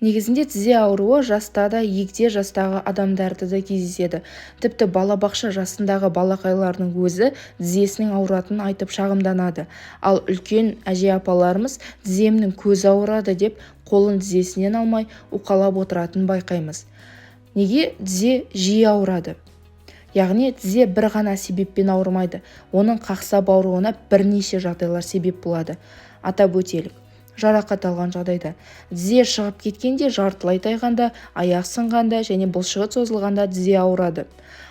Негізінде тізе ауруы жаста да, егде жастағы адамдарда да кездеседі. Тіпті балабақша жасындағы балақайлардың өзі тізесінің ауыратынын айтып шағымданады. Ал үлкен әже апаларымыз тіземнің көзі ауырады деп қолын тізесінен алмай уқалап отыратынын байқаймыз. Неге тізе жиі ауырады? Яғни тізе бір ғана себеппен ауырмайды. Оның қақсап ауруына бірнеше жағдайлар себеп болады. Атап өтелік. Жарақат алған жағдайда тізе шығып кеткенде, жартылай тайғанда, аяқ сынғанда және бұлшығы созылғанда тізе ауырады.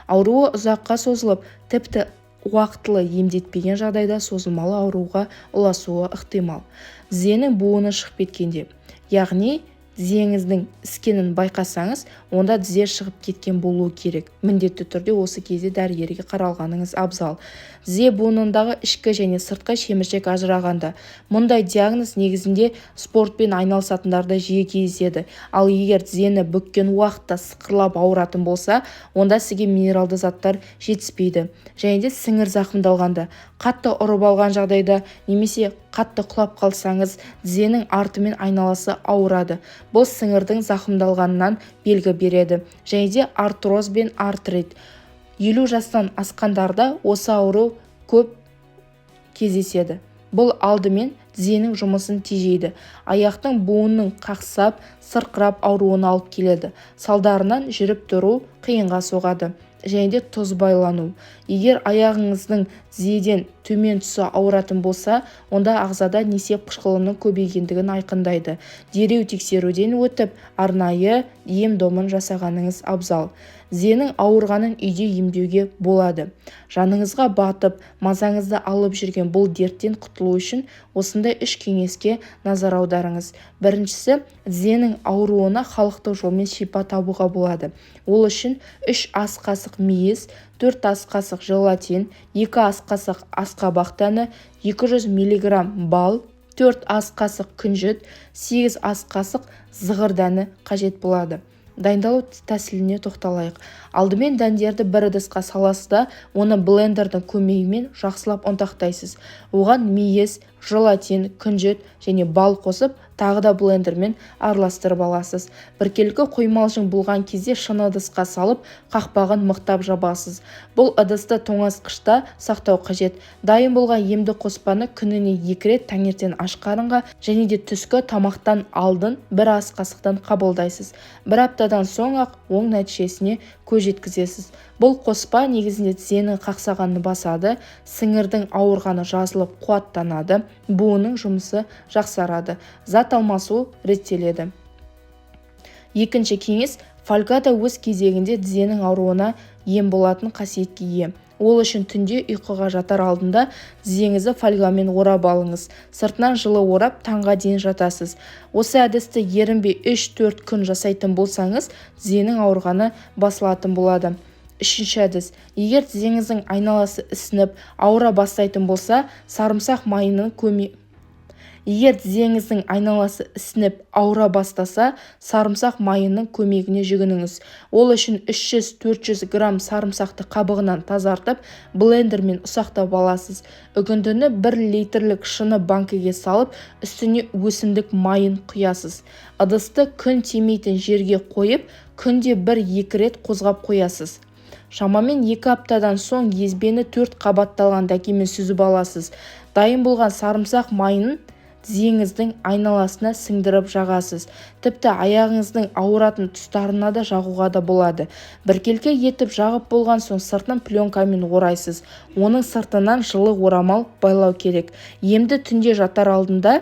Ауруы ұзаққа созылып, тіпті уақытылы емдетпеген жағдайда созылмалы ауруға ұласуы ықтимал. Тізенің буыны шығып кеткенде, яғни тізеңіздің іскенін байқасаңыз, онда тізе шығып кеткен болуы керек. Міндетті түрде осы кезде дәрігерге қаралғаныңыз абзал. Тізе буынындағы ішкі және сыртқы шеміршек ажырағанда. Мұндай диагноз негізінде спортпен айналысатындарда жиі кездеседі. Ал егер тізені бүккен уақытта сықырлап ауыратын болса, онда сізге минералды заттар жетіспейді. Және де сіңір зақымдалғанда, қатты ұрып алған жағдайда немесе қатты құлап қалсаңыз, тізенің арты мен айналасы ауырады. Бұл сіңірдің зақымдалғанынан белгі береді. Және де артроз бен артрит. 50 жастан асқандарда осы ауру көп кездеседі. Бұл алдымен тізенің жұмысын тежейді. Аяқтың буынының қақсап, сырқырап ауруына алып келеді. Салдарынан жүріп тұру қиынға соғады. Және де тұз байлану. Егер аяғыңыздың тізеден төмен тұсы ауыратын болса, онда ағзада несеп қышқылының көбейгендігін айқындайды. Дереу тексеруден өтіп, арнайы ем-домын жасағаныңыз абзал. Тізенің ауырғанын үйде емдеуге болады. Жаныңызға батып, мазаңызды алып жүрген бұл дерттен құтылу үшін осындай 3 кеңеске назар аударыңыз. Біріншісі, тізенің ауруына халықтық жолмен шипа табуға болады. Ол үшін 3 ас қасық мейіз, 4 ас қасық желатин, 2 ас қасық асқабақ дәні, 200 мг бал, 4 ас қасық күнжіт, 8 ас қасық зығыр дәні қажет болады. Дайындалу тәсіліне тоқталайық. Алдымен дәндерді бір ыдысқа саласыз да, оны блендердің көмегімен жақсылап ұнтақтайсыз. Оған мейіз, желатин, күнжіт және бал қосып, тағы да блендермен араластырып аласыз. Біркелкі қоймалжың болған кезде шыны ыдысқа салып, қақпағын мықтап жабасыз. Бұл ыдысты тоңазытқышта сақтау қажет. Дайын болған емді қоспаны күніне 2 рет таңертең аш қарынға және де түскі тамақтан алдын 1 ас қасықтан қабылдайсыз. 1 аптадан соң ақ оң нәтижесіне көз жеткізесіз. Бұл қоспа негізінде тізенің қақсағанын басады, сіңірдің ауырғаны жазылып қуаттанады, буынның жұмысы жақсарады, зат алмасу реттеледі. Екінші кеңес, фольга да өз кезегінде тізенің ауруына ем болатын қасиетке ие. Ол үшін түнде ұйқыға жатар алдында тізеңізді фольгамен орап алыңыз. Сыртынан жылы орап таңға дейін жатасыз. Осы әдісті ерінбей 3-4 күн жасайтын болсаңыз, тізенің ауырғаны басылатын болады. Үшінші әдіс. Егер тізеңіздің айналасы ісініп, ауыра бастайтын болса, сарымсақ майының көмегіне жүгініңіз. Ол үшін 300-400 грамм сарымсақты қабығынан тазартып, блендермен ұсақтап аласыз. Үгіндіні 1 литрлік шыны банкіге салып, үстіне өсімдік майын құясыз. Ыдысты күн тимейтін жерге қойып, күнде 1-2 рет қозғап қоясыз. Шамамен 2 аптадан соң езбені 4 қабатталған дәкемен сүзіп аласыз. Дайын болған сарымсақ майын тізеңіздің айналасына сіңдіріп жағасыз. Тіпті аяғыңыздың ауыратын тұстарына да жағуға да болады. Біркелкі етіп жағып болған соң сыртын пленкамен орайсыз. Оның сыртынан жылы орамал байлау керек. Емді түнде жатар алдында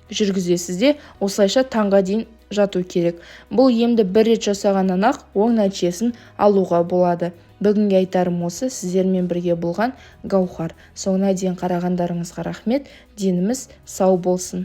жүргізесіз де, осылайша таңға дейін жату керек. Бұл емді 1 рет жасағаннан ақ оң нәтижесін алуға болады. Бүгінге айтарым осы. Сіздермен бірге болған Гаухар. Соңына дейін қарағандарыңызға рахмет. Деніміз сау болсын.